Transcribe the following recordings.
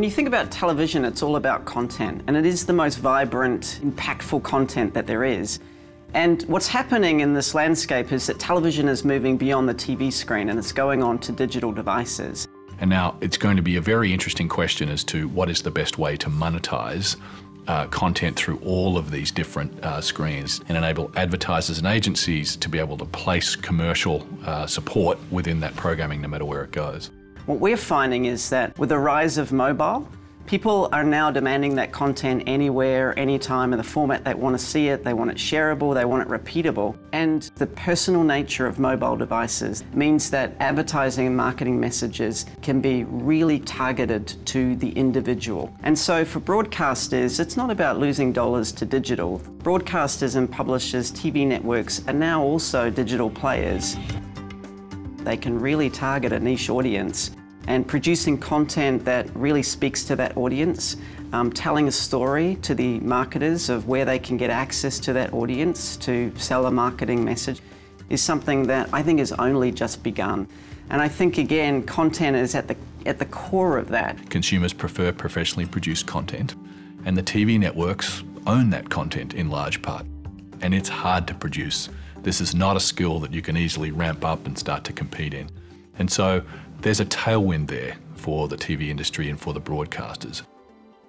you think about television, it's all about content, and it is the most vibrant, impactful content that there is. And what's happening in this landscape is that television is moving beyond the TV screen and it's going on to digital devices. And now it's going to be a very interesting question as to what is the best way to monetize content through all of these different screens and enable advertisers and agencies to be able to place commercial support within that programming no matter where it goes. What we're finding is that with the rise of mobile, people are now demanding that content anywhere, anytime, in the format they want to see it, they want it shareable, they want it repeatable. And the personal nature of mobile devices means that advertising and marketing messages can be really targeted to the individual. And so for broadcasters, it's not about losing dollars to digital. Broadcasters and publishers, TV networks are now also digital players. They can really target a niche audience. And producing content that really speaks to that audience, telling a story to the marketers of where they can get access to that audience to sell a marketing message is something that I think has only just begun. And I think, again, content is at the core of that. Consumers prefer professionally produced content, and the TV networks own that content in large part. And it's hard to produce. This is not a skill that you can easily ramp up and start to compete in. And so there's a tailwind there for the TV industry and for the broadcasters.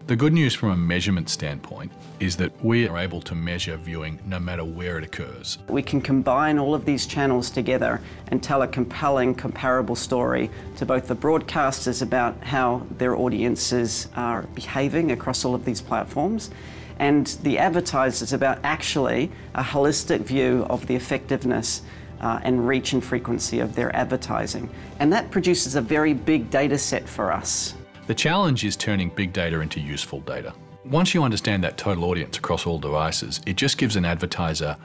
The good news from a measurement standpoint is that we are able to measure viewing no matter where it occurs. We can combine all of these channels together and tell a compelling, comparable story to both the broadcasters about how their audiences are behaving across all of these platforms, and the advertisers about actually a holistic view of the effectiveness and reach and frequency of their advertising. And that produces a very big data set for us. The challenge is turning big data into useful data. Once you understand that total audience across all devices, it just gives an advertiser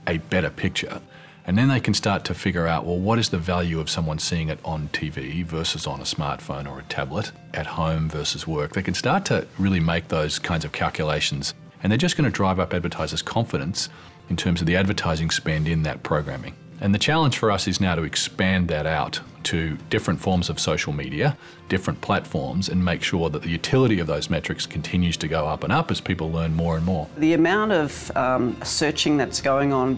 a better picture. And then they can start to figure out, well, what is the value of someone seeing it on TV versus on a smartphone or a tablet, at home versus work. They can start to really make those kinds of calculations. And they're just going to drive up advertisers' confidence in terms of the advertising spend in that programming. And the challenge for us is now to expand that out to different forms of social media, different platforms, and make sure that the utility of those metrics continues to go up and up as people learn more and more. The amount of searching that's going on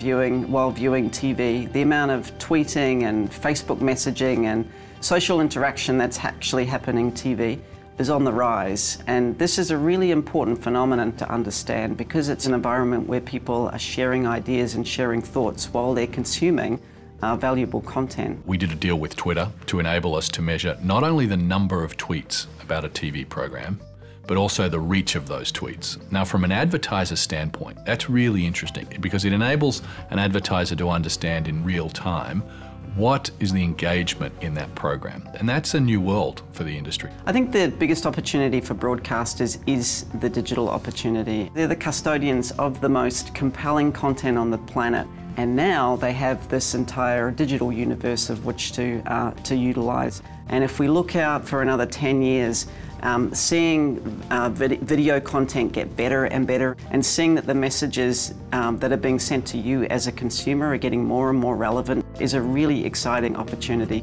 while viewing TV, the amount of tweeting and Facebook messaging and social interaction that's actually happening TV is on the rise. And this is a really important phenomenon to understand because it's an environment where people are sharing ideas and sharing thoughts while they're consuming valuable content. We did a deal with Twitter to enable us to measure not only the number of tweets about a TV program, but also the reach of those tweets. Now, from an advertiser standpoint, that's really interesting because it enables an advertiser to understand in real time what is the engagement in that program. And that's a new world for the industry. I think the biggest opportunity for broadcasters is the digital opportunity. They're the custodians of the most compelling content on the planet. And now they have this entire digital universe of which to utilize. And if we look out for another 10 years, seeing video content get better and better, and seeing that the messages that are being sent to you as a consumer are getting more and more relevant is a really exciting opportunity.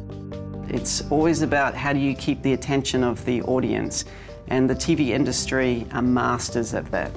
It's always about how do you keep the attention of the audience, and the TV industry are masters of that.